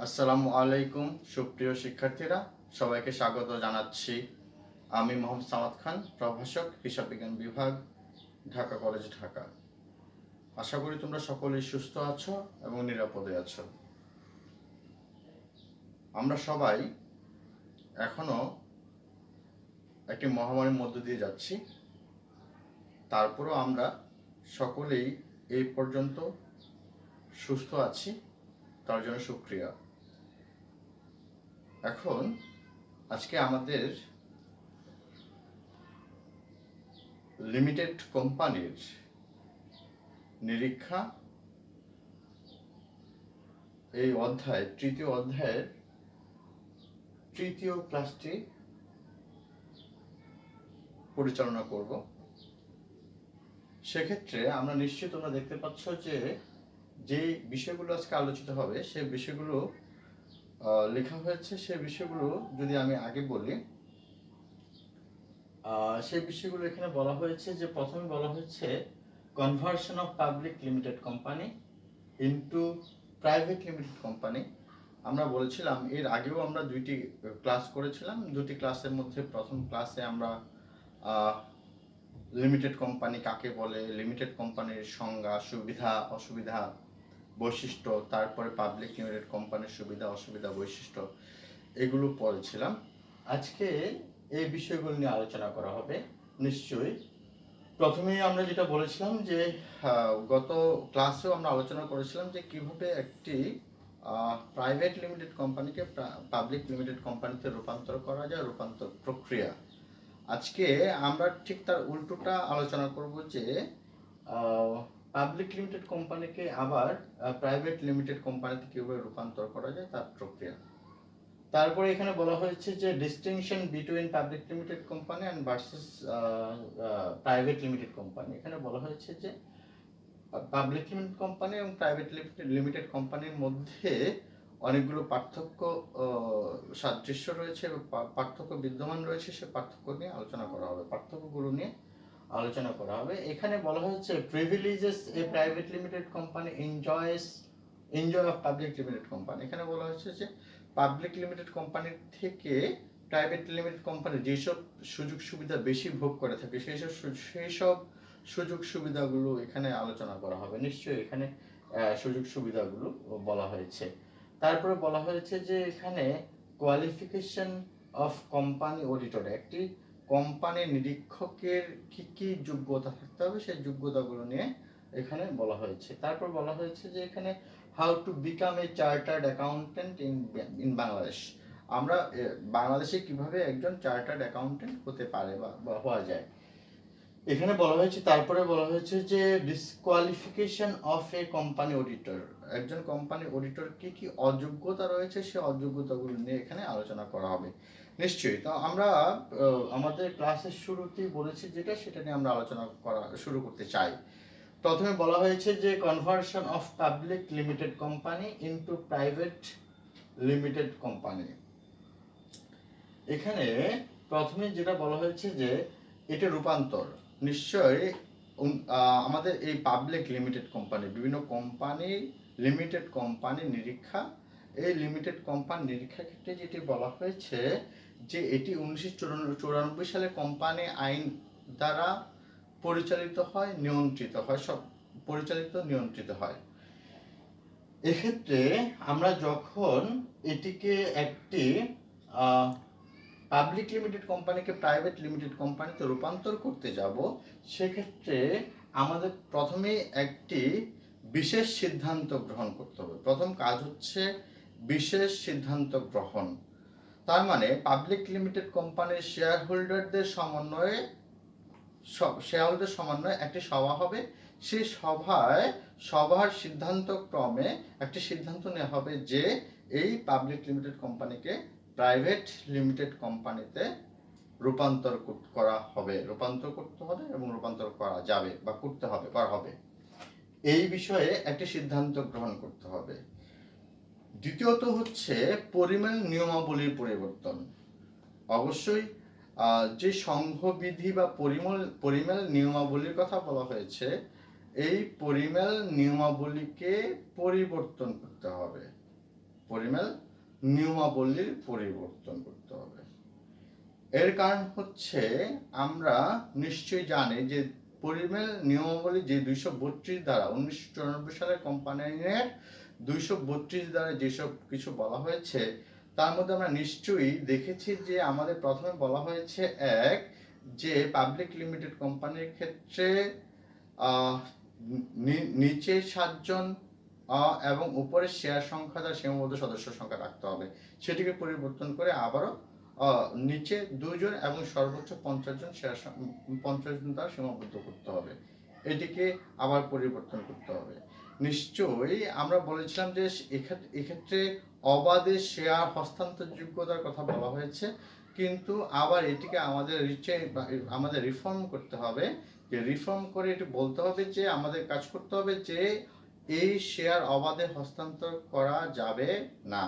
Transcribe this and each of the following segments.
আসসালামু আলাইকুম সুপ্রিয় শিক্ষার্থীরা, সবাইকে স্বাগত জানাচ্ছি। আমি মোহাম্মদ সামাদ খান, প্রভাষক, হিসাব বিজ্ঞান বিভাগ, ঢাকা কলেজ, ঢাকা। আশা করি তোমরা সকলেই সুস্থ আছো এবং নিরাপদে আছো। আমরা সবাই এখনো একটি মহামারীর মধ্য দিয়ে যাচ্ছি, তারপরও আমরা সকলেই এই পর্যন্ত সুস্থ আছি, তার জন্য শুকরিয়া। এখন আজকে আমাদের লিমিটেড কোম্পানির নিরীক্ষা এই অধ্যায়, তৃতীয় অধ্যায়ের তৃতীয় ক্লাসটি পরিচালনা করব। সেক্ষেত্রে আমরা নিশ্চয়ই তোমরা দেখতে পাচ্ছ যে বিষয়গুলো আজকে আলোচিত হবে সে বিষয়গুলো লেখা হয়েছে। সে বিষয়গুলো যদি আমি আগে বলি, সেই বিষয়গুলো এখানে বলা হয়েছে যে প্রথমে বলা হয়েছে conversion of public limited company into private limited company. আমরা বলেছিলাম, এর আগেও আমরা দুইটি ক্লাস করেছিলাম। দুটি ক্লাসের মধ্যে প্রথম ক্লাসে আমরা লিমিটেড কোম্পানি কাকে বলে, লিমিটেড কোম্পানির সংজ্ঞা, সুবিধা অসুবিধা, বৈশিষ্ট্য, তারপরে পাবলিক লিমিটেড কোম্পানির সুবিধা অসুবিধা বৈশিষ্ট্য, এগুলো পড়েছিলাম। আজকে এই বিষয়গুলো নিয়ে আলোচনা করা হবে নিশ্চয়ই। প্রথমেই আমরা যেটা বলেছিলাম যে গত ক্লাসেও আমরা আলোচনা করেছিলাম যে কিভাবে একটি প্রাইভেট লিমিটেড কোম্পানিকে পাবলিক লিমিটেড কোম্পানিতে রূপান্তর করা যায়, রূপান্তর প্রক্রিয়া। আজকে আমরা ঠিক তার উল্টোটা আলোচনা করব যে পাবলিক লিমিটেড কোম্পানিকে আবার প্রাইভেট লিমিটেড কোম্পানিতে কিভাবে রূপান্তর করা যায় তার প্রক্রিয়া। তারপরে এখানে বলা হয়েছে যে distinction between public limited company and versus private limited company. এখানে বলা হয়েছে যে পাবলিক লিমিটেড কোম্পানি এবং প্রাইভেট লিমিটেড কোম্পানির মধ্যে অনেকগুলো পার্থক্য, সাদৃশ্য রয়েছে, পার্থক্য বিদ্যমান রয়েছে। সে পার্থক্য নিয়ে আলোচনা করা হবে, পার্থক্যগুলো নিয়ে আলোচনা করা হবে। এখানে বলা হচ্ছে privileges A private limited company enjoy of public limited company. এখানে বলা হচ্ছে যে পাবলিক লিমিটেড কোম্পানির থেকে প্রাইভেট লিমিটেড কোম্পানি যেসব সুযোগ সুবিধা বেশি ভোগ করে থাকে সেই সব সুযোগ সুবিধাগুলো এখানে আলোচনা করা হবে। নিশ্চয়ই এখানে সুযোগ সুবিধাগুলো বলা হয়েছে। তারপরে বলা হয়েছে যে এখানে কোয়ালিফিকেশন অফ কোম্পানি অডিটর, একটি কোম্পানি নিরীক্ষকের কি কি যোগ্যতা থাকতে হবে সেই যোগ্যতাগুলো নিয়ে এখানে বলা হয়েছে। তারপর বলা হয়েছে যে এখানে how to become a chartered accountant in Bangladesh. আমরা বাংলাদেশে কিভাবে একজন চার্টার্ড অ্যাকাউন্টেন্ট হতে পারে বা হওয়া যায় এখানে বলা হয়েছে। তারপরে বলা হয়েছে যে disqualification of a company auditor, একজন কোম্পানি অডিটর কি কি অযোগ্যতা রয়েছে সে অযোগ্যতাগুলো নিয়ে এখানে আলোচনা করা হবে নিশ্চয়ই। তো আমরা আমাদের ক্লাসের শুরুতেই বলেছি যেটা, সেটা নিয়ে আমরা আলোচনা করা শুরু করতে চাই। প্রথমে বলা হয়েছে যে conversion of public limited company into private limited company. এখানে প্রথমে যেটা বলা হয়েছে যে এটা রূপান্তর। নিশ্চয়ই আমাদের এই পাবলিক লিমিটেড কোম্পানি, বিভিন্ন কোম্পানি লিমিটেড কোম্পানি নিরীক্ষা, এই লিমিটেড কোম্পানি নিরীক্ষার ক্ষেত্রে যেটি বলা হয়েছে যে এটি 1994 সালে কোম্পানি আইন দ্বারা পরিচালিত হয়, নিয়ন্ত্রিত হয়, সব পরিচালিত নিয়ন্ত্রিত হয়। এক্ষেত্রে আমরা যখন এটিকে একটি পাবলিক লিমিটেড কোম্পানিকে প্রাইভেট লিমিটেড কোম্পানিতে রূপান্তর করতে যাব, সেক্ষেত্রে আমাদের প্রথমে একটি বিশেষ সিদ্ধান্ত গ্রহণ করতে হবে। প্রথম কাজ হচ্ছে বিশেষ সিদ্ধান্ত গ্রহণ। তার মানে পাবলিক লিমিটেড কোম্পানির শেয়ার হোল্ডারদের সমন্বয়ে একটি সভা হবে। সেই সভার সিদ্ধান্ত ক্রমে একটি সিদ্ধান্ত নেওয়া হবে যে এই পাবলিক লিমিটেড কোম্পানিকে প্রাইভেট লিমিটেড কোম্পানিতে রূপান্তর করা হবে, রূপান্তর করতে হবে এবং রূপান্তর করা যাবে বা করা হবে, এই বিষয়ে একটি সিদ্ধান্ত গ্রহণ করতে হবে। দ্বিতীয়ত হচ্ছে পরিমাণ নিয়মাবলীর পরিবর্তন। অবশ্যই যে সংঘবিধি বা পরিমেল নিয়মাবলীর কথা বলা হয়েছে, এই পরিমেল নিয়মাবলীকে পরিবর্তন করতে হবে। পরিমেল নিয়মাবলীর পরিবর্তন করতে হবে। এর কারণ হচ্ছে আমরা নিশ্চয়ই জানি যে পরিমেল নিয়মাবলী যে 232 ধারা 1994 সালের কোম্পানি আইনের 232 ধারা যেসব কিছু বলা হয়েছে তার মধ্যে আমরা নিশ্চয়ই দেখেছি যে আমাদের প্রথমে বলা হয়েছে যে পাবলিক লিমিটেড কোম্পানির ক্ষেত্রে নিচে 7 জন এবং উপরে শেয়ার সংখ্যা দ্বারা সীমাবদ্ধ সদস্য সংখ্যা রাখতে হবে, সেটিকে পরিবর্তন করে আবারও নিচে 2 জন এবং সর্বোচ্চ 50 জন শেয়ার 50 জন দ্বারা সীমাবদ্ধ করতে হবে, এটিকে আবার পরিবর্তন করতে হবে। নিশ্চয়ই আমরা বলেছিলাম যে এক্ষেত্রে অবাধে শেয়ার হস্তান্তরযোগ্যতার কথা বলা হয়েছে, কিন্তু আবার এটিকে আমাদের রিফর্ম করতে হবে, যে রিফর্ম করে এটি বলতে হবে যে আমাদের কাজ করতে হবে যে এই শেয়ার অবাধে হস্তান্তর করা যাবে না,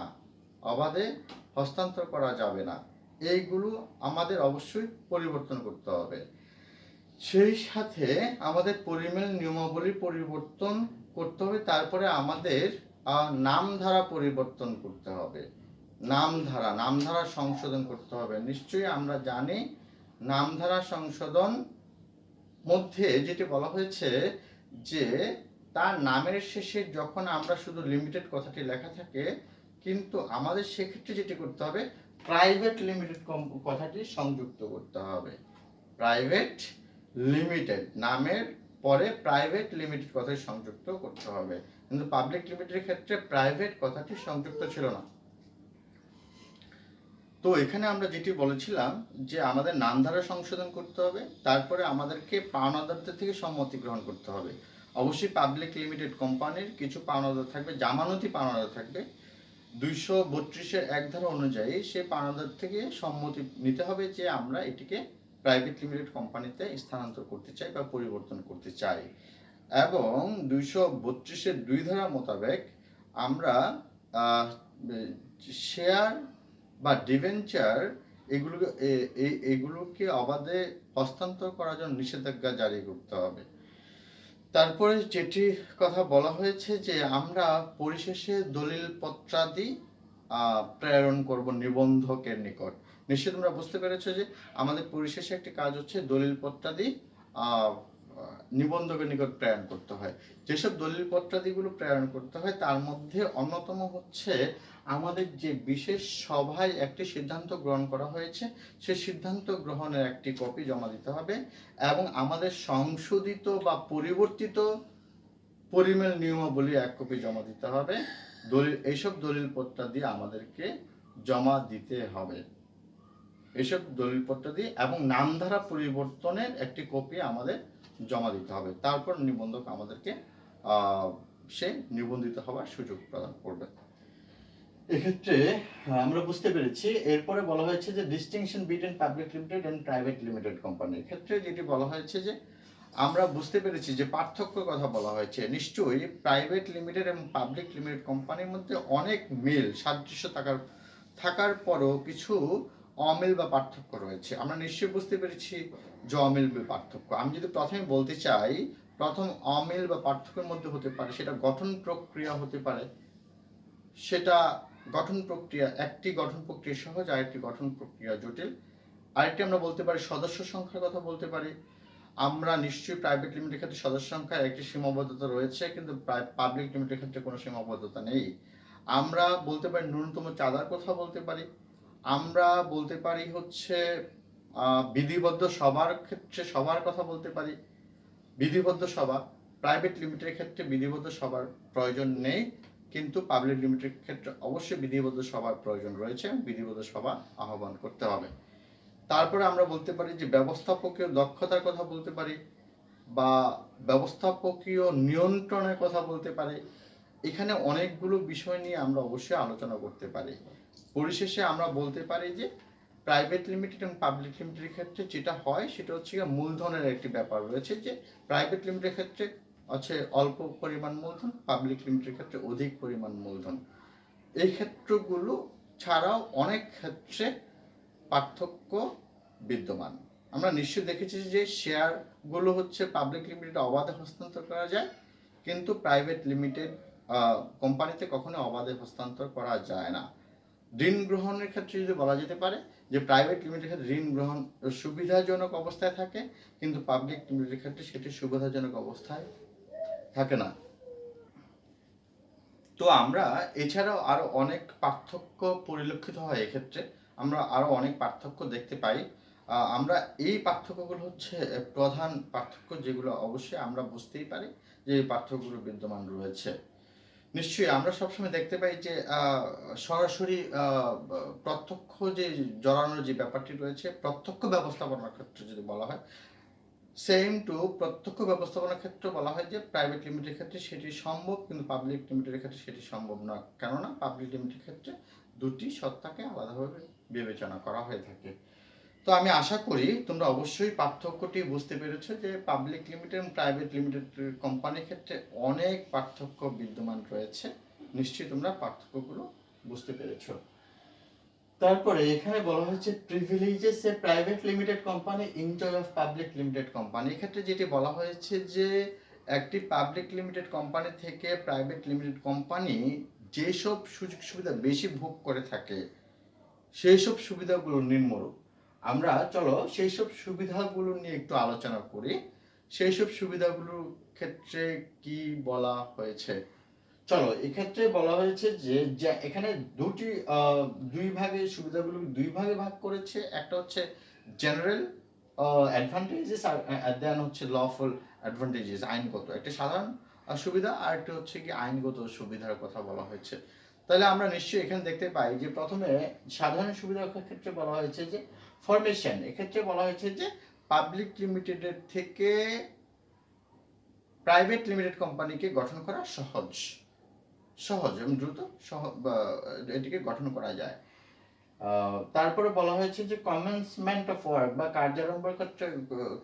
অবাধে হস্তান্তর করা যাবে না, এইগুলো আমাদের অবশ্যই পরিবর্তন করতে হবে। সেই সাথে আমাদের পরিমেল নিয়মাবলী পরিবর্তন করতে হবে। তারপরে আমাদের নামধারা পরিবর্তন করতে হবে, নামধারা সংশোধন করতে হবে। নিশ্চয়ই আমরা জানি নামধারা সংশোধন মধ্যে যেটি বলা হয়েছে যে তার নামের শেষে যখন আমরা শুধু লিমিটেড কথাটি লেখা থাকে, কিন্তু আমাদের সেক্ষেত্রে যেটি করতে হবে প্রাইভেট লিমিটেড কথাটি সংযুক্ত করতে হবে। প্রাইভেট লিমিটেড নামের পরে প্রাইভেট লিমিটেড কথাটি সংযুক্ত করতে হবে, কিন্তু পাবলিক লিমিটেডের ক্ষেত্রে প্রাইভেট কথাটি সংযুক্ত ছিল না। তো এখানে আমরা যেটি বলেছিলাম যে আমাদের নামধারা সংশোধন করতে হবে, তারপরে আমাদেরকে পাওনাদারদের থেকে সম্মতি গ্রহণ করতে হবে। অবশ্যই পাবলিক লিমিটেড কোম্পানির কিছু পাওনাদার থাকবে, জামানতি পাওনাদার থাকবে, 232-এর 1 ধারা অনুযায়ী সেই পাওনাদার থেকে সম্মতি নিতে হবে যে আমরা এটিকে প্রাইভেট লিমিটেড কোম্পানিতে স্থানান্তর করতে চাই বা পরিবর্তন করতে চাই। এবং 232-এর 2 ধারা মোতাবেক আমরা শেয়ার বা ডিবেঞ্চার এগুলোকে অবাধে হস্তান্তর করার জন্য নিষেধাজ্ঞা জারি করতে হবে। তারপরে যেটি কথা বলা হয়েছে যে আমরা পরিশেষে দলিল পত্রাদি প্রেরণ করব নিবন্ধকের নিকট। নিশ্চয়ই তোমরা বুঝতে পেরেছো যে আমাদের পরিশেষে একটি কাজ হচ্ছে দলিল পত্রাদি নিবন্ধকের নিকট প্রেরণ করতে হয়। যেসব দলিল পত্রাদিগুলো প্রেরণ করতে হয় তার মধ্যে অন্যতম হচ্ছে আমাদের যে বিশেষ সভায় একটি সিদ্ধান্ত গ্রহণ করা হয়েছে সেই সিদ্ধান্ত গ্রহণের একটি কপি জমা দিতে হবে, এবং আমাদের সংশোধিত বা পরিবর্তিত পরিমেল নিয়মাবলী 1 কপি জমা দিতে হবে। এইসব দলিল পত্রাদি আমাদেরকে জমা দিতে হবে, এইসব দলিলপত্রাদি এবং নামধারা পরিবর্তনের একটি কপি আমাদের জমা দিতে হবে। তারপর নিবন্ধক আমাদেরকে সে নিবন্ধিত হওয়ার সুযোগ প্রদান করবে। এক্ষেত্রে আমরা বুঝতে পেরেছি। এরপরে বলা হয়েছে যে distinction between public limited and private limited কোম্পানির ক্ষেত্রে যেটি বলা হয়েছে যে আমরা বুঝতে পেরেছি যে পার্থক্য কথা বলা হয়েছে। নিশ্চয়ই প্রাইভেট লিমিটেড এবং পাবলিক লিমিটেড কোম্পানির মধ্যে অনেক মিল সাদৃশ্য থাকার পরও কিছু অমিল বা পার্থক্য রয়েছে। আমরা নিশ্চয়ই বুঝতে পেরেছি যে অমিল বা পার্থক্য। আমি যদি প্রথমে বলতে চাই, প্রথম অমিল বা পার্থক্যের মধ্যে হতে পারে সেটা গঠন প্রক্রিয়া হতে পারে, সেটা গঠন প্রক্রিয়া, একটি গঠন প্রক্রিয়া সহজ, আরেকটি গঠন প্রক্রিয়া জটিল। আরেকটি আমরা বলতে পারি সদস্য সংখ্যার কথা বলতে পারি। আমরা নিশ্চয়ই প্রাইভেট লিমিটেডের ক্ষেত্রে সদস্য সংখ্যার একটি সীমাবদ্ধতা রয়েছে, কিন্তু পাবলিক লিমিটেডের ক্ষেত্রে কোনো সীমাবদ্ধতা নেই। আমরা বলতে পারি ন্যূনতম চাঁদার কথা বলতে পারি। আমরা বলতে পারি হচ্ছে বিধিবদ্ধ সবার ক্ষেত্রে সবার কথা বলতে পারি। বিধিবদ্ধ সভা প্রাইভেট লিমিটেডের ক্ষেত্রে বিধিবদ্ধ সবার প্রয়োজন নেই, কিন্তু পাবলিক লিমিটেডের ক্ষেত্রে অবশ্যই বিধিবদ্ধ সবার প্রয়োজন রয়েছে, বিধিবদ্ধ সভা আহ্বান করতে হবে। তারপরে আমরা বলতে পারি যে ব্যবস্থাপকীয় দক্ষতার কথা বলতে পারি বা ব্যবস্থাপকীয় নিয়ন্ত্রণের কথা বলতে পারি। এখানে অনেকগুলো বিষয় নিয়ে আমরা অবশ্যই আলোচনা করতে পারি। পরিশেষে আমরা বলতে পারি যে প্রাইভেট লিমিটেড এবং পাবলিক লিমিটেডের ক্ষেত্রে যেটা হয় সেটা হচ্ছে মূলধনের একটি ব্যাপার রয়েছে, যে প্রাইভেট লিমিটেডের ক্ষেত্রে আছে অল্প পরিমাণ মূলধন, পাবলিক লিমিটেডের ক্ষেত্রে অধিক পরিমাণ মূলধন। এই ক্ষেত্রগুলো ছাড়াও অনেক ক্ষেত্রে পার্থক্য বিদ্যমান। আমরা নিশ্চয়ই দেখেছি যে শেয়ারগুলো হচ্ছে পাবলিক লিমিটেড অবাধে হস্তান্তর করা যায়, কিন্তু প্রাইভেট লিমিটেড কোম্পানিতে কখনো অবাধে হস্তান্তর করা যায় না। ঋণ গ্রহণের ক্ষেত্রে যদি বলা যেতে পারে যে প্রাইভেট লিমিটেড ক্ষেত্রে ঋণ গ্রহণ সুবিধাজনক অবস্থায় থাকে, কিন্তু পাবলিক লিমিটেডের ক্ষেত্রে সেটি সুবিধাজনক অবস্থায় থাকে না। তো আমরা এছাড়াও আরো অনেক পার্থক্য পরিলক্ষিত হয় এক্ষেত্রে, আমরা আরো অনেক পার্থক্য দেখতে পাই। আমরা এই পার্থক্যগুলো হচ্ছে প্রধান পার্থক্য, যেগুলো অবশ্যই আমরা বুঝতেই পারি যে এই পার্থক্যগুলো বিদ্যমান রয়েছে। নিশ্চয়ই আমরা সবসময় দেখতে পাই যে সরাসরি প্রত্যক্ষ যে জড়ানোর যে ব্যাপারটি রয়েছে, প্রত্যক্ষ ব্যবস্থাপনার ক্ষেত্রে যদি বলা হয়, সেম টু প্রত্যক্ষ ব্যবস্থাপনার ক্ষেত্রে বলা হয় যে প্রাইভেট লিমিটেডের ক্ষেত্রে সেটি সম্ভব, কিন্তু পাবলিক লিমিটেডের ক্ষেত্রে সেটি সম্ভব না। কেননা পাবলিক লিমিটেডের ক্ষেত্রে দুটি সত্তাকে আলাদাভাবে বিবেচনা করা হয়ে থাকে। তো আমি আশা করি তোমরা অবশ্যই পার্থক্যটি বুঝতে পেরেছো যে পাবলিক লিমিটেড এবং প্রাইভেট লিমিটেড কোম্পানির ক্ষেত্রে অনেক পার্থক্য বিদ্যমান রয়েছে। নিশ্চয়ই তোমরা পার্থক্যগুলো বুঝতে পেরেছো। তারপরে এখানে বলা হচ্ছে privileges A private limited company enjoy of public limited company. এক্ষেত্রে যেটি বলা হয়েছে যে একটি পাবলিক লিমিটেড কোম্পানি থেকে প্রাইভেট লিমিটেড কোম্পানি যেসব সুযোগ সুবিধা বেশি ভোগ করে থাকে সেই সব সুবিধাগুলো নিম্নরূপ। আমরা চলো সেই সব সুবিধাগুলো নিয়ে একটু আলোচনা করি। সেই সব সুবিধাগুলোর ক্ষেত্রে কি বলা হয়েছে, চলো এক্ষেত্রে বলা হয়েছে যে এখানে দুই ভাগে সুবিধাগুলো দুই ভাগে ভাগ করেছে। একটা হচ্ছে জেনারেল অ্যাডভান্টেজেস আর দেন হচ্ছে লফুল অ্যাডভান্টেজেস, আইনগত একটা সাধারণ সুবিধা, আর একটা হচ্ছে কি আইনগত সুবিধার কথা বলা হয়েছে। তাহলে আমরা নিশ্চয়ই এখানে দেখতে পাই যে প্রথমে সাধারণ সুবিধার ক্ষেত্রে বলা হয়েছে যে ফরমেশন। এক্ষেত্রে বলা হয়েছে যে পাবলিক লিমিটেডের থেকে প্রাইভেট লিমিটেড কোম্পানিকে গঠন করা সহজ এবং দ্রুত এটিকে গঠন করা যায়। তারপরে বলা হয়েছে যে কমেন্সমেন্ট অফ ওয়ার্ক বা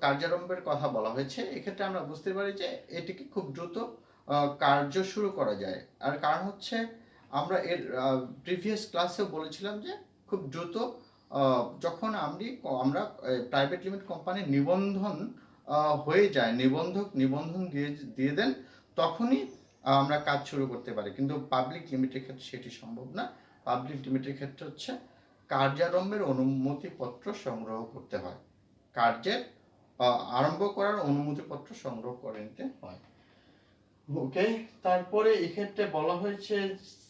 কার্যারম্ভের কথা বলা হয়েছে। এক্ষেত্রে আমরা বুঝতে পারি যে এটিকে খুব দ্রুত কার্য শুরু করা যায়। আর কারণ হচ্ছে আমরা এর প্রিভিয়াস ক্লাসেও বলেছিলাম যে খুব দ্রুত যখন আমরা প্রাইভেট লিমিটেড কোম্পানি নিবন্ধন হয়ে যায়, নিবন্ধন দিয়ে দেন, তখনই আমরা কাজ শুরু করতে পারি। কিন্তু পাবলিক লিমিটেড ক্ষেত্রে সেটি সম্ভব না। পাবলিক লিমিটেড ক্ষেত্রে হচ্ছে কার্যারম্ভের অনুমতিপত্র সংগ্রহ করতে হয়, কার্যের আরম্ভ করার অনুমতিপত্র সংগ্রহ করে নিতে হয়। ওকে, তারপরে এক্ষেত্রে বলা হয়েছে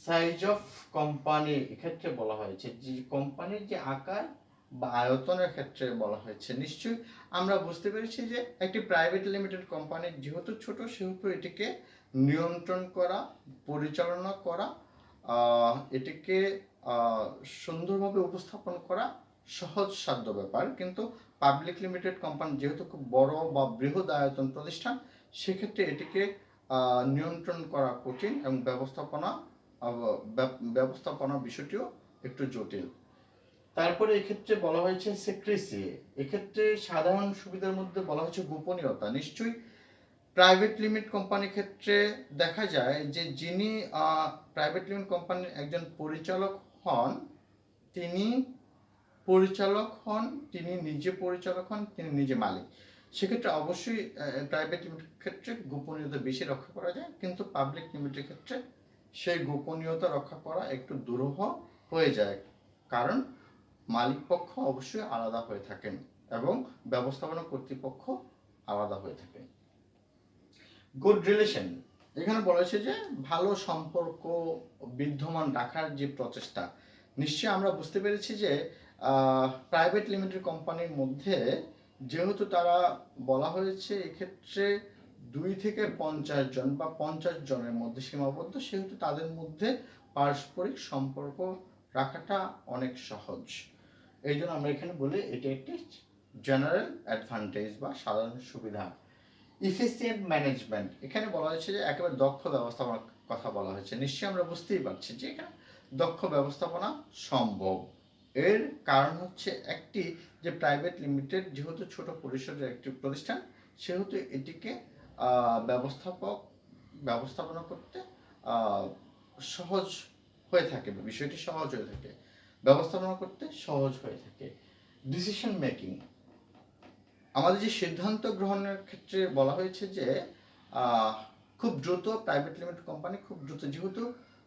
সাইজ অফ কোম্পানি। এক্ষেত্রে বলা হয়েছে যে কোম্পানির যে আকার বা আয়তনের ক্ষেত্রে বলা হয়েছে। নিশ্চয়ই আমরা বুঝতে পেরেছি যে একটি প্রাইভেট লিমিটেড কোম্পানি যেহেতু ছোট, সেহেতু এটিকে নিয়ন্ত্রণ করা, পরিচালনা করা, এটিকে সুন্দরভাবে উপস্থাপন করা সহজসাধ্য ব্যাপার। কিন্তু পাবলিক লিমিটেড কোম্পানি যেহেতু খুব বড় বা বৃহৎ আয়তন প্রতিষ্ঠান, সেক্ষেত্রে এটিকে নিয়ন্ত্রণ করা কঠিন এবং ব্যবস্থাপনা বিষয়টিও একটু জটিল। তারপরে এক্ষেত্রে বলা হয়েছে সিক্রেসি। এক্ষেত্রে সাধারণ সুবিধার মধ্যে বলা হয়েছে গোপনীয়তা। নিশ্চয়ই প্রাইভেট লিমিটেড কোম্পানির ক্ষেত্রে দেখা যায় যে যিনি প্রাইভেট লিমিটেড কোম্পানির একজন পরিচালক হন, তিনি নিজে পরিচালক হন, তিনি নিজে মালিক। সেক্ষেত্রে অবশ্যই প্রাইভেট লিমিটেড ক্ষেত্রে গোপনীয়তা বেশি রক্ষা করা যায়, কিন্তু পাবলিক লিমিটেড ক্ষেত্রে সেই গোপনীয়তা রক্ষা করা একটু দুরূহ হয়ে যায়, কারণ মালিক পক্ষ অবশ্যই আলাদা হয়ে থাকেন এবং ব্যবস্থাপনা কর্তৃপক্ষ আলাদা হয়ে থাকে। গুড রিলেশন, এখানে বলা হয়েছে যে ভালো সম্পর্ক বিদ্যমান রাখার যে প্রচেষ্টা। নিশ্চয়ই আমরা বুঝতে পেরেছি যে প্রাইভেট লিমিটেড কোম্পানির মধ্যে যেহেতু তারা বলা হয়েছে এক্ষেত্রে 2 থেকে 50 জন বা 50 জনের মধ্যে সীমাবদ্ধ, সেহেতু তাদের মধ্যে পারস্পরিক সম্পর্ক রাখাটা অনেক সহজ। এই জন্য আমরা এখানে বলি এটি একটি জেনারেল অ্যাডভান্টেজ বা সাধারণ সুবিধা। ইফিসিয়েন্ট ম্যানেজমেন্ট, এখানে বলা হয়েছে যে একেবারে দক্ষ ব্যবস্থাপনার কথা বলা হয়েছে। নিশ্চয়ই আমরা বুঝতেই পারছি যে এখানে দক্ষ ব্যবস্থাপনা সম্ভব। এর কারণ হচ্ছে একটি যে প্রাইভেট লিমিটেড যেহেতু ছোট পরিসরের একটি প্রতিষ্ঠান, সেহেতু এটিকে ব্যবস্থাপনা করতে সহজ হয়ে থাকে, বিষয়টি সহজ হয়ে থাকে, ব্যবস্থাপনা করতে সহজ হয়ে থাকে। ডিসিশন মেকিং, আমাদের যে সিদ্ধান্ত গ্রহণের ক্ষেত্রে বলা হয়েছে যে খুব দ্রুত প্রাইভেট লিমিটেড কোম্পানি খুব দ্রুত, যেহেতু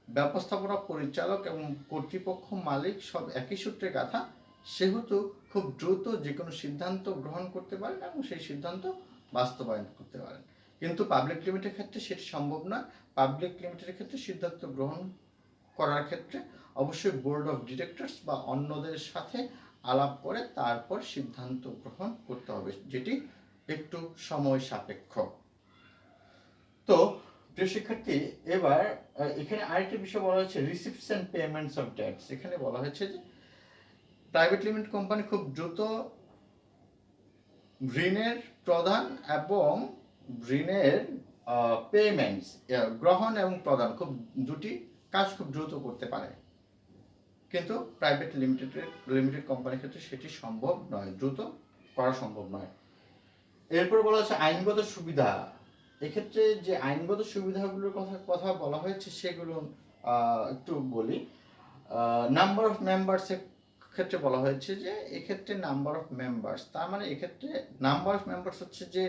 ব্যবস্থাপনা পরিচালক এবং কর্তৃপক্ষ মালিক সব একই সূত্রে গাথা, সেহেতু খুব দ্রুত যে কোনো সিদ্ধান্ত গ্রহণ করতে পারেন এবং সেই সিদ্ধান্ত বাস্তবায়ন করতে পারেন। কিন্তু পাবলিক লিমিটেডের ক্ষেত্রে সেটি সম্ভব নয়। পাবলিক লিমিটেডের ক্ষেত্রে সিদ্ধান্ত গ্রহণ করার ক্ষেত্রে অবশ্যই বোর্ড অফ ডিরেক্টরস বা অন্যদের সাথে আলাপ করে তারপর সিদ্ধান্ত গ্রহণ করতে হবে, যেটি একটু সময় সাপেক্ষ। তো প্রিয় শিক্ষার্থী, এবার এখানে আরেকটি বিষয় বলা হয়েছে receipts and payments of debts. এখানে বলা হয়েছে যে প্রাইভেট লিমিটেড কোম্পানি খুব দ্রুত ঋণের প্রদান এবং ঋণের পেমেন্টস গ্রহণ এবং প্রদান দুটি কাজ খুব দ্রুত করতে পারে, কিন্তু প্রাইভেট লিমিটেড কোম্পানির ক্ষেত্রে সেটি সম্ভব নয়, দ্রুত করা সম্ভব নয়। এরপর বলা হচ্ছে আইনগত সুবিধা। এক্ষেত্রে যে আইনগত সুবিধাগুলোর কথা বলা হয়েছে সেগুলো একটু বলি। নাম্বার অফ মেম্বার্সের ক্ষেত্রে বলা হয়েছে যে এক্ষেত্রে নাম্বার অফ মেম্বার্স, তার মানে এক্ষেত্রে নাম্বার অফ মেম্বার্স হচ্ছে যে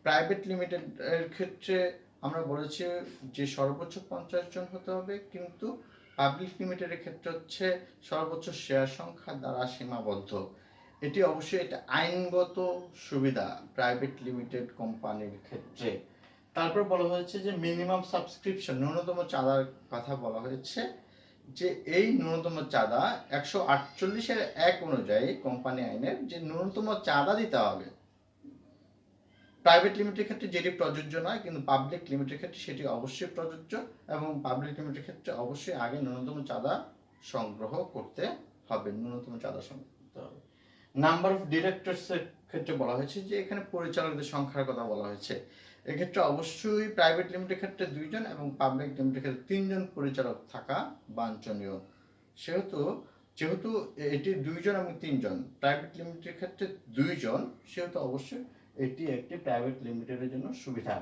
প্রাইভেট লিমিটেড এর ক্ষেত্রে আমরা বলেছি যে সর্বোচ্চ 50 জন হতে হবে, কিন্তু পাবলিক লিমিটেডের ক্ষেত্রে হচ্ছে সর্বোচ্চ শেয়ার সংখ্যা দ্বারা সীমাবদ্ধ। এটি অবশ্যই একটা আইনগত সুবিধা প্রাইভেট লিমিটেড কোম্পানির ক্ষেত্রে। তারপর বলা হয়েছে যে মিনিমাম সাবস্ক্রিপশন, ন্যূনতম চাঁদার কথা বলা হয়েছে যে এই ন্যূনতম চাঁদা 148(1) অনুযায়ী কোম্পানি আইনের যে ন্যূনতম চাঁদা দিতে হবে প্রাইভেট লিমিটেডের ক্ষেত্রে যেটি প্রযোজ্য নয়, কিন্তু পাবলিক লিমিটেডের ক্ষেত্রে সেটি অবশ্যই প্রযোজ্য এবং পাবলিক লিমিটেডের ক্ষেত্রে অবশ্যই আগে ন্যূনতম চাঁদা সংগ্রহ করতে হবে, ন্যূনতম চাঁদা সংগ্রহ করতে হবে। নাম্বার অফ ডিরেক্টরসের ক্ষেত্রে বলা হয়েছে যে এখানে পরিচালকদের সংখ্যার কথা বলা হয়েছে। এক্ষেত্রে অবশ্যই প্রাইভেট লিমিটেডের ক্ষেত্রে 2 জন এবং পাবলিক লিমিটেডের ক্ষেত্রে 3 জন পরিচালক থাকা বাঞ্ছনীয়। যেহেতু এটি 2 জন এবং 3 জন, প্রাইভেট লিমিটেডের ক্ষেত্রে 2 জন, সেহেতু অবশ্যই এটি একটি প্রাইভেট লিমিটেডের জন্য সুবিধা।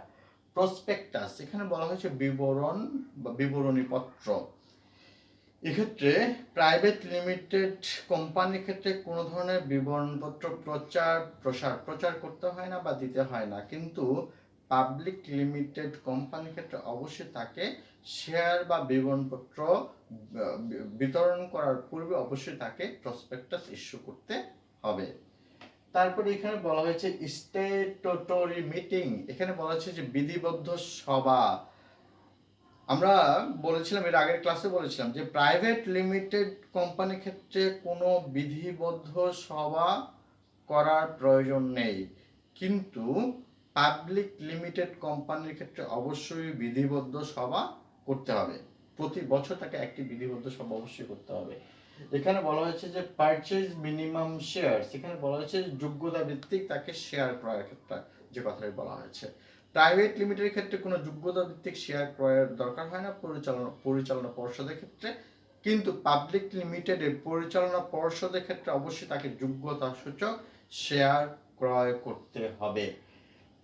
প্রসপেক্টাস, এখানে বলা হয়েছে বিবরণ বা বিবরণী পত্র। এক্ষেত্রে প্রাইভেট লিমিটেড কোম্পানির ক্ষেত্রে কোনো ধরনের বিবরণপত্র প্রচার করতে হয় না বা দিতে হয় না, কিন্তু পাবলিক লিমিটেড কোম্পানির ক্ষেত্রে অবশ্যই তাকে শেয়ার বা বিবরণপত্র বিতরণ করার পূর্বে অবশ্যই তাকে প্রসপেক্টাস ইস্যু করতে হবে। তারপরে এখানে বলা হয়েছে স্ট্যাটুটরি মিটিং। এখানে বলা হয়েছে যে বিধিবদ্ধ সভা। আমরা বলেছিলাম এর আগের ক্লাসে বলেছিলাম যে প্রাইভেট লিমিটেড কোম্পানির ক্ষেত্রে কোনো বিধিবদ্ধ সভা করার প্রয়োজন নেই, কিন্তু পাবলিক লিমিটেড কোম্পানির ক্ষেত্রে অবশ্যই বিধিবদ্ধ সভা করতে হবে। প্রতি বছর তাকে একটি বিধিবদ্ধ সভা অবশ্যই করতে হবে। এখানে বলা হয়েছে যে পারচেজ মিনিমাম শেয়ার, এখানে বলা হয়েছে যোগ্যতা ভিত্তিক তাকে শেয়ার ক্রয়ের ক্ষেত্রে যে কথাই বলা হয়েছে। প্রাইভেট লিমিটেডের ক্ষেত্রে কোনো যোগ্যতা ভিত্তিক শেয়ার ক্রয়ের দরকার হয় না পরিচালনা পর্ষদের ক্ষেত্রে, কিন্তু পাবলিক লিমিটেডের পরিচালনা পর্ষদের ক্ষেত্রে অবশ্যই তাকে যোগ্যতা সূচক শেয়ার ক্রয় করতে হবে।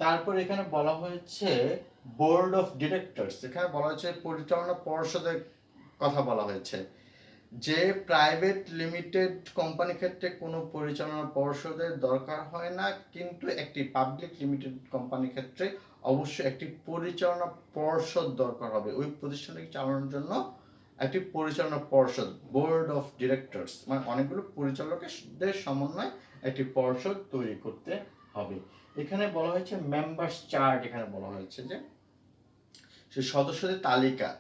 তারপর এখানে বলা হয়েছে বোর্ড অফ ডিরেক্টরস। এখানে বলা হয়েছে পরিচালনা পর্ষদের কথা বলা হয়েছে যে প্রাইভেট লিমিটেড কোম্পানির ক্ষেত্রে কোনো পরিচালনা পর্ষদের দরকার হয় না, কিন্তু একটি পাবলিক লিমিটেড কোম্পানির ক্ষেত্রে অবশ্যই একটি পরিচালনা পর্ষদ দরকার হবে। ওই প্রতিষ্ঠানকে চালানোর জন্য একটি পরিচালনা পর্ষদ, বোর্ড অফ ডিরেক্টরস, মানে অনেকগুলো পরিচালকদের সমন্বয়ে একটি পর্ষদ তৈরি করতে হবে। এখানে বলা হয়েছে মেম্বার্স চার্ট। এখানে বলা হয়েছে যে সেই সদস্যদের তালিকা,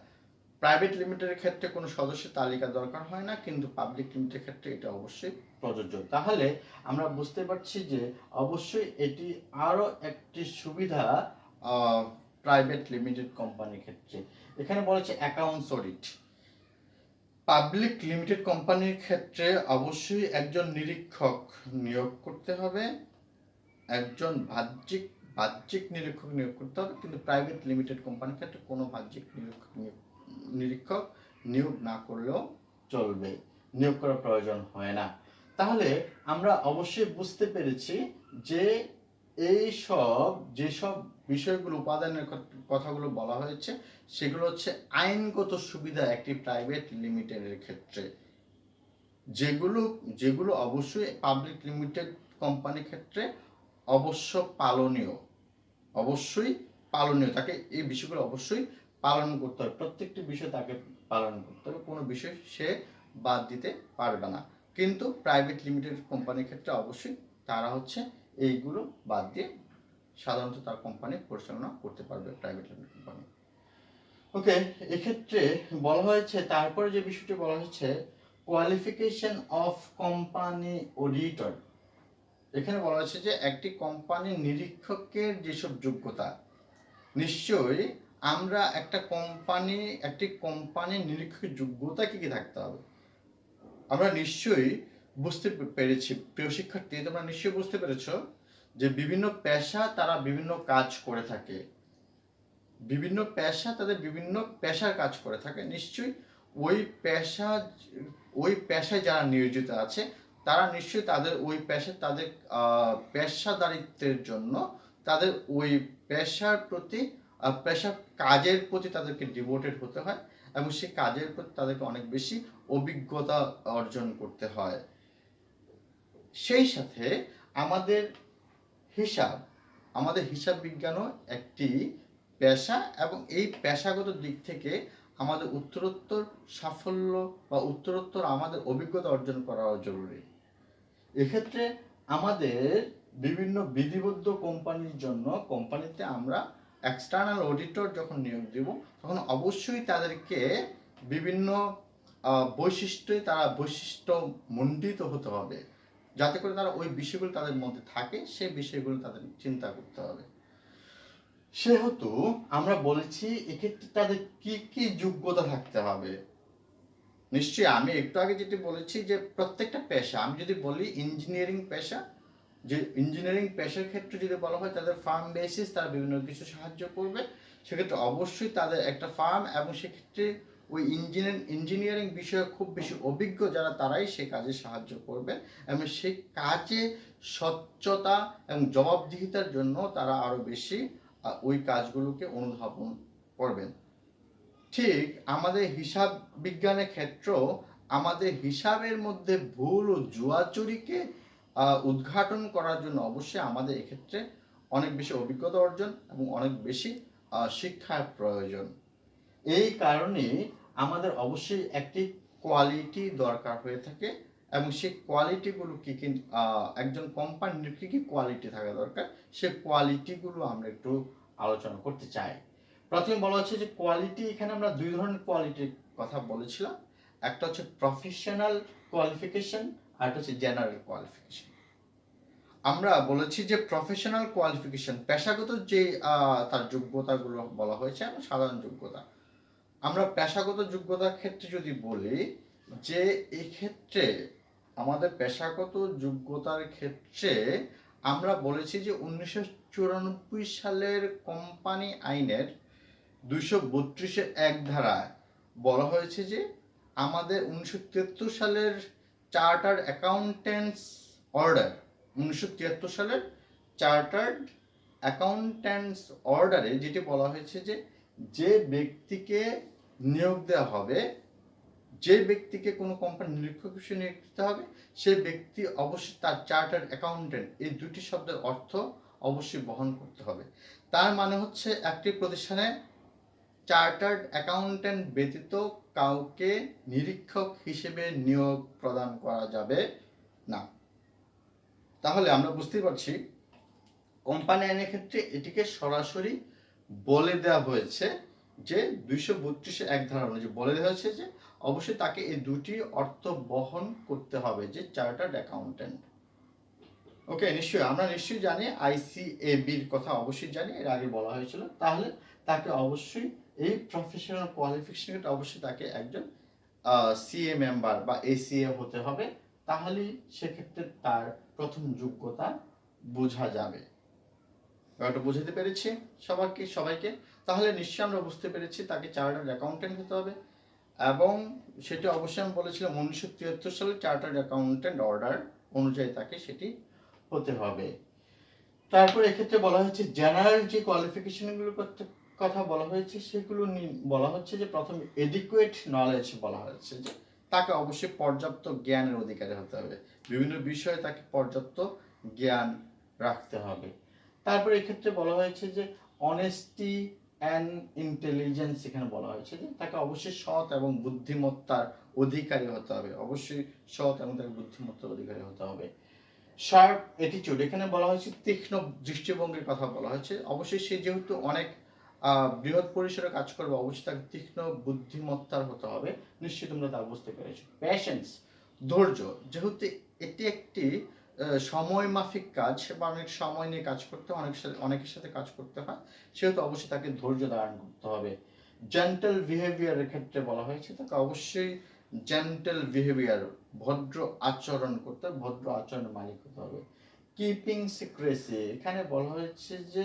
প্রাইভেট লিমিটেডের ক্ষেত্রে কোনো সদস্যের তালিকা দরকার হয় না, কিন্তু পাবলিক লিমিটেডের ক্ষেত্রে এটা অবশ্যই প্রযোজ্য। তাহলে আমরা বুঝতে পারছি যে অবশ্যই এটি আরো একটি সুবিধা প্রাইভেট লিমিটেড কোম্পানির ক্ষেত্রে। এখানে বলেছে অ্যাকাউন্টস অডিট। পাবলিক লিমিটেড কোম্পানির ক্ষেত্রে অবশ্যই একজন নিরীক্ষক নিয়োগ করতে হবে, একজন বাহ্যিক নিরীক্ষক নিয়োগ করতে হবে, কিন্তু প্রাইভেট লিমিটেড কোম্পানির ক্ষেত্রে কোনো বাহ্যিক নিরীক্ষক নিয়োগ না করলেও চলবে, নিয়োগ করার প্রয়োজন হয় না। তাহলে আমরা অবশ্যই বুঝতে পেরেছি যে যেসব বিষয়গুলো উপাদানের কথাগুলো বলা হয়েছে সেগুলো হচ্ছে আইনগত সুবিধা একটি প্রাইভেট লিমিটেডের ক্ষেত্রে, যেগুলো অবশ্যই পাবলিক লিমিটেড কোম্পানির ক্ষেত্রে অবশ্য পালনীয়, অবশ্যই পালনীয়, তাকে এই বিষয়গুলো অবশ্যই পালন করতে হবে, প্রত্যেকটি বিষয় তাকে পালন করতে হবে, কোনো বিষয় সে বাদ দিতে পারবে না। কিন্তু প্রাইভেট লিমিটেড কোম্পানির ক্ষেত্রে অবশ্যই তারা হচ্ছে এইগুলো বাদ দিয়ে সাধারণত তার কোম্পানি পরিচালনা করতে পারবে, প্রাইভেট লিমিটেড কোম্পানি। ওকে, এক্ষেত্রে বলা হয়েছে, তারপরে যে বিষয়টি বলা হচ্ছে কোয়ালিফিকেশন অফ কোম্পানি অডিটর। এখানে বলা হচ্ছে যে একটি কোম্পানির নিরীক্ষকের যেসব যোগ্যতা, নিশ্চয়ই আমরা একটি কোম্পানির নিরীক্ষকের যোগ্যতা কি কি থাকতে হবে আমরা নিশ্চয়ই বুঝতে পেরেছি। প্রিয় শিক্ষার্থী, তোমরা নিশ্চয়ই বুঝতে পেরেছো যে বিভিন্ন পেশা তারা বিভিন্ন কাজ করে থাকে, বিভিন্ন পেশা তাদের বিভিন্ন পেশার কাজ করে থাকে। নিশ্চয়ই ওই পেশায় যারা নিয়োজিত আছে তারা নিশ্চয়ই তাদের ওই তাদের পেশাদারিত্বের জন্য তাদের ওই পেশার কাজের প্রতি তাদেরকে ডিভোটেড হতে হয় এবং সেই কাজের প্রতি তাদেরকে অনেক বেশি অভিজ্ঞতা অর্জন করতে হয়। সেই সাথে আমাদের হিসাব বিজ্ঞানও একটি পেশা এবং এই পেশাগত দিক থেকে আমাদের উত্তরোত্তর সাফল্য বা উত্তরোত্তর আমাদের অভিজ্ঞতা অর্জন করাও জরুরি। এক্ষেত্রে আমাদের বিভিন্ন বিধিবদ্ধ কোম্পানির জন্য কোম্পানিতে আমরা এক্সটার্নাল অডিটর যখন নিয়োগ দেব তখন অবশ্যই তাদেরকে বিভিন্ন বৈশিষ্ট্য মণ্ডিত হতে হবে, যাতে করে তারা ওই বিষয়গুলো তাদের মধ্যে থাকে, সেই বিষয়গুলো তাদের চিন্তা করতে হবে। সেহেতু আমরা বলেছি এক্ষেত্রে তাদের কি কি যোগ্যতা থাকতে হবে। নিশ্চয়ই আমি একটু আগে যেটি বলেছি যে প্রত্যেকটা পেশা, আমি যদি বলি ইঞ্জিনিয়ারিং পেশা, যে ইঞ্জিনিয়ারিং পেশার ক্ষেত্রে যদি বলা হয় তাদের ফার্ম বেসিস, তারা বিভিন্ন কিছু সাহায্য করবে, সেক্ষেত্রে অবশ্যই তাদের একটা ফার্ম এবং সেক্ষেত্রে ওই ইঞ্জিনিয়ারিং বিষয়ে খুব বেশি অভিজ্ঞ যারা তারাই সে কাজে সাহায্য করবে এবং সেই কাজে স্বচ্ছতা এবং জবাবদিহিতার জন্য তারা আরো বেশি ওই কাজগুলোকে অনুধাবন করবেন। ঠিক আমাদের হিসাব বিজ্ঞানের ক্ষেত্রেও আমাদের হিসাবের মধ্যে ভুল ও জুয়াচুরিকে উদ্ঘাটন করার জন্য অবশ্যই আমাদের এক্ষেত্রে অনেক বেশি অভিজ্ঞতা অর্জন এবং অনেক বেশি শিক্ষার প্রয়োজন। এই কারণে আমাদের অবশ্যই একটি কোয়ালিটি দরকার হয়ে থাকে এবং সেই কোয়ালিটিগুলো কি কি একজন কোম্পানির কি কি কোয়ালিটি থাকা দরকার, সেই কোয়ালিটিগুলো আমরা একটু আলোচনা করতে চাই। প্রথমে বলা হচ্ছে যে কোয়ালিটি, এখানে আমরা দুই ধরনের কোয়ালিটির কথা বলেছিলাম, একটা হচ্ছে প্রফেশনাল কোয়ালিফিকেশন আর একটা হচ্ছে জেনারেল কোয়ালিফিকেশন। আমরা বলেছি যে প্রফেশনাল কোয়ালিফিকেশন পেশাগত যে তার যোগ্যতাগুলো বলা হয়েছে এবং সাধারণ যোগ্যতা। আমরা পেশাগত যোগ্যতার ক্ষেত্রে যদি বলি যে এই ক্ষেত্রে আমাদের পেশাগত যোগ্যতার ক্ষেত্রে আমরা বলেছি যে 1994 সালের কোম্পানি আইনের 232 এক ধারায় বলা হয়েছে যে আমাদের 1973 সালের চার্টার্ড অ্যাকাউন্ট্যান্টস অর্ডার, 1973 সালের চার্টার্ড অ্যাকাউন্ট্যান্টস অর্ডারে যেটি বলা হয়েছে যে ব্যক্তিকে নিয়োগ দেওয়া হবে, যে ব্যক্তিকে কোনো কোম্পানি নিরীক্ষক হিসেবে নিয়োগ দিতে হবে, সেই ব্যক্তি অবশ্যই তার চার্টার্ড অ্যাকাউন্ট্যান্ট এই দুটি শব্দের অর্থ অবশ্যই বহন করতে হবে। তার মানে হচ্ছে একটি প্রতিষ্ঠানে চার্টার্ড অ্যাকাউন্ট্যান্ট ব্যতীত কাউকে নিরীক্ষক হিসেবে নিয়োগ প্রদান করা যাবে না। তাহলে আমরা বুঝতেই পারছি কোম্পানি আইনের ক্ষেত্রে এটিকে সরাসরি বলে দেওয়া হয়েছে যে 232 এক ধারা অনুযায়ী বলে দেওয়া হয়েছে যে অবশ্যই তাকে এই দুটি অর্থ বহন করতে হবে, যে চার্টার্ড অ্যাকাউন্ট্যান্ট। ওকে, আমরা নিশ্চয়ই জানি আইসিএবির কথা অবশ্যই জানি, এর আগে বলা হয়েছিল। তাহলে তাকে অবশ্যই এই প্রফেশনাল কোয়ালিফিকেশন অবশ্যই তাকে একজন সিএ মেম্বার বা এসিএ হতে হবে, তাহলেই সেক্ষেত্রে তার প্রথম যোগ্যতা বোঝা যাবে। ব্যাপারটা বুঝতে পেরেছি সবাইকে। তাহলে নিশ্চয়ই আমরা বুঝতে পেরেছি তাকে চার্টার্ড অ্যাকাউন্ট্যান্ট হতে হবে এবং সেটি অবশ্যই আমি বলেছিলাম 1973 সালে চার্টার্ড অ্যাকাউন্ট্যান্ট অর্ডার অনুযায়ী তাকে সেটি হতে হবে। তারপর এক্ষেত্রে বলা হয়েছে জেনারেল যে কোয়ালিফিকেশনগুলোর কথা বলা হয়েছে সেগুলো বলা হচ্ছে যে প্রথম এডিকুয়েট নলেজ বলা হয়েছে যে তাকে অবশ্যই পর্যাপ্ত জ্ঞানের অধিকারী হতে হবে, বিভিন্ন বিষয়ে তাকে পর্যাপ্ত জ্ঞান রাখতে হবে। তারপর এক্ষেত্রে বলা হয়েছে যে অনেস্টি অ্যান্ড ইন্টেলিজেন্স এখানে বলা হয়েছে যে তাকে অবশ্যই সৎ এবং বুদ্ধিমত্তার অধিকারী হতে হবে, অবশ্যই সৎ এবং তাকে বুদ্ধিমত্তার অধিকারী হতে হবে। শার্প অ্যাটিটিউড এখানে বলা হয়েছে তীক্ষ্ণ দৃষ্টিভঙ্গির কথা বলা হয়েছে, অবশ্যই সে যেহেতু অনেক বৃহৎ পরিসরে কাজ করবে, অবশ্যই তাকে তীক্ষ্ণ বুদ্ধিমত্তার হতে হবে, নিশ্চয়ই তোমরা তা বুঝতে পেরেছো। প্যাশেন্স ধৈর্য, যেহেতু এটি একটি সময় মাফিক কাজ বা অনেক সময় নিয়ে কাজ করতে হয়, অনেকের সাথে কাজ করতে হয়, সেহেতু অবশ্যই তাকে ধৈর্য ধারণ করতে হবে। জেন্টাল বিহেভিয়ারের ক্ষেত্রে বলা হয়েছে তাকে অবশ্যই জেন্টাল বিহেভিয়ার ভদ্র আচরণ করতে, ভদ্র আচরণের মালিক হতে হবে। কিপিং সিক্রেসি এখানে বলা হয়েছে যে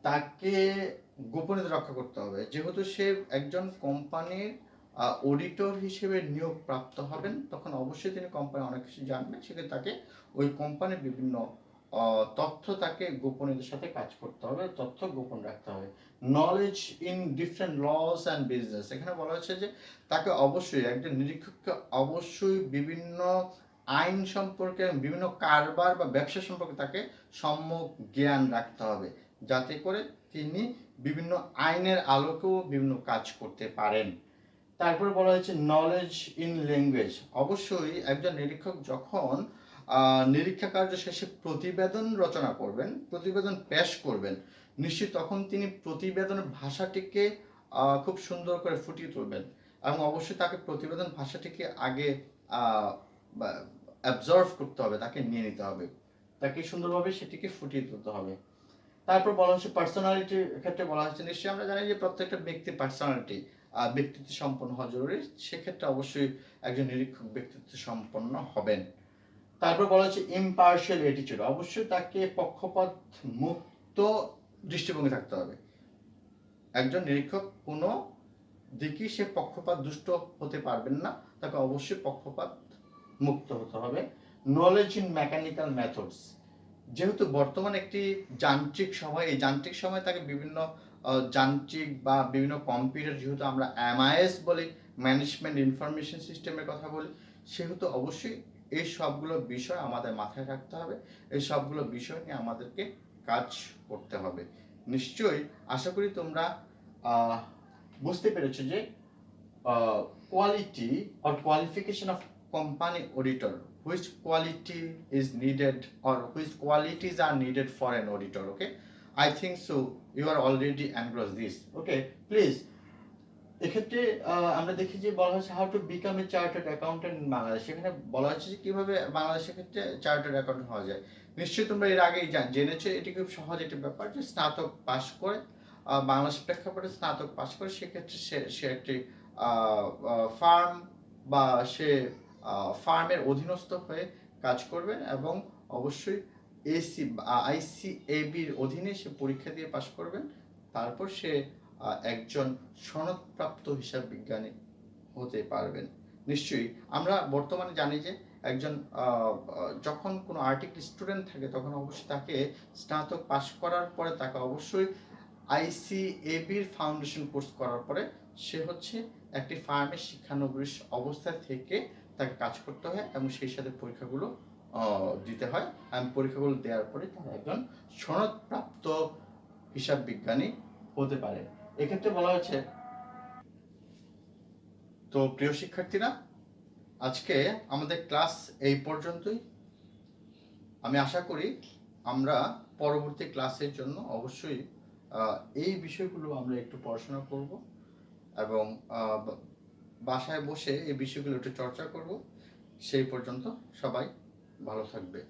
তাকে গোপনীয়তা রক্ষা করতে হবে, যেহেতু সে একজন কোম্পানির অডিটর হিসেবে নিয়োগ প্রাপ্ত হবেন, তখন অবশ্যই তিনি কোম্পানি অনেক কিছু জানবেন, সেক্ষেত্রে তাকে ওই কোম্পানির বিভিন্ন তথ্য তাকে গোপনীয়তার সাথে কাজ করতে হবে, তথ্য গোপন রাখতে হবে। Knowledge in different laws and business এখানে বলা হচ্ছে যে তাকে অবশ্যই একজন নিরীক্ষককে অবশ্যই বিভিন্ন আইন সম্পর্কে, বিভিন্ন কারবার বা ব্যবসা সম্পর্কে তাকে সম্যক জ্ঞান রাখতে হবে, যাতে করে তিনি বিভিন্ন আইনের আলোকেও বিভিন্ন কাজ করতে পারেন। তারপরে বলা হয়েছে নলেজ ইন ল্যাঙ্গুয়েজ, অবশ্যই একজন নিরীক্ষক যখন নিরীক্ষা কার্য শেষে প্রতিবেদন রচনা করবেন, প্রতিবেদন পেশ করবেন, নিশ্চয়ই তখন তিনি প্রতিবেদনের ভাষাটিকে খুব সুন্দর করে ফুটিয়ে তুলবেন, এবং অবশ্যই তাকে প্রতিবেদন ভাষাটিকে আগে অ্যাবজর্ভ করতে হবে, তাকে নিয়ে নিতে হবে, তাকে সুন্দরভাবে সেটিকে ফুটিয়ে তুলতে হবে। তারপর বলা হচ্ছে পার্সোনালিটির ক্ষেত্রে বলা হচ্ছে, নিশ্চয়ই আমরা জানি যে প্রত্যেকটা ব্যক্তির পার্সোনালিটি ব্যক্তিত্ব সম্পন্ন হওয়া জরুরি, সেক্ষেত্রে অবশ্যই একজন নিরীক্ষক ব্যক্তিত্ব সম্পন্ন হবেন। তারপর বলা হচ্ছে ইম্পার্শিয়াল অ্যাটিটিউড, অবশ্যই তাকে পক্ষপাত মুক্ত দৃষ্টিভঙ্গি থাকতে হবে, একজন নিরীক্ষক কোনো দিকই সে পক্ষপাত দুষ্ট হতে পারবেন না, তাকে অবশ্যই পক্ষপাত মুক্ত হতে হবে। নলেজ ইন মেকানিক্যাল মেথডস, যেহেতু বর্তমান একটি যান্ত্রিক সময়, এই যান্ত্রিক সময় তাকে বিভিন্ন যান্ত্রিক বা বিভিন্ন কম্পিউটার, যেহেতু আমরা এমআইএস বলি, ম্যানেজমেন্ট ইনফরমেশন সিস্টেমের কথা বলি, সেহেতু অবশ্যই এই সবগুলো বিষয় আমাদের মাথায় রাখতে হবে, এই সবগুলো বিষয় নিয়ে আমাদেরকে কাজ করতে হবে। নিশ্চয়ই আশা করি তোমরা বুঝতে পেরেছো যে quality or qualification of company auditor, which quality is needed or which qualities are needed for an auditor. Okay, I think so you are already engrossed this. Okay, please, এক্ষেত্রে আমরা দেখি যে বলা হচ্ছে how to become a chartered accountant in Bangladesh, সেখানে বলা হচ্ছে যে কিভাবে বাংলাদেশের ক্ষেত্রে চার্টার্ড অ্যাকাউন্টেন্ট হওয়া যায়। নিশ্চয়ই তোমরা এর আগেই জেনেছো, এটি খুব সহজ একটি ব্যাপার যে স্নাতক পাশ করে, বাংলাদেশ প্রেক্ষাপটে স্নাতক পাশ করে, সেক্ষেত্রে সে একটি ফার্ম বা সে ফার্মের অধীনস্থ হয়ে কাজ করবেন, এবং অবশ্যই আইসিএবির অধীনে সে পরীক্ষা দিয়ে পাশ করবেন, তারপর সে একজন সনদপ্রাপ্ত হিসাব বিজ্ঞানী হতে পারবেন। নিশ্চয়ই আমরা বর্তমানে জানি যে একজন যখন কোনো আর্টিকেল স্টুডেন্ট থাকে, তখন অবশ্যই তাকে স্নাতক পাশ করার পরে তাকে অবশ্যই আইসিএবির ফাউন্ডেশন কোর্স করার পরে সে হচ্ছে একটি ফার্মের শিক্ষানবিশ অবস্থা থেকে তাকে কাজ করতে হয়, এবং সেই সাথে পরীক্ষাগুলো দিতে হয়, এবং পরীক্ষাগুলো দেওয়ার পরে তারা একজন সনদপ্রাপ্ত হিসাব বিজ্ঞানী হতে পারে। এক্ষেত্রে বলা হচ্ছে, তো প্রিয় শিক্ষার্থীরা, আজকে আমাদের ক্লাস এই পর্যন্তই। আমি আশা করি আমরা পরবর্তী ক্লাসের জন্য অবশ্যই এই বিষয়গুলো আমরা একটু পড়াশোনা করব, এবং বাসায় বসে এই বিষয়গুলো একটু চর্চা করব। সেই পর্যন্ত সবাই ভালো থাকবে।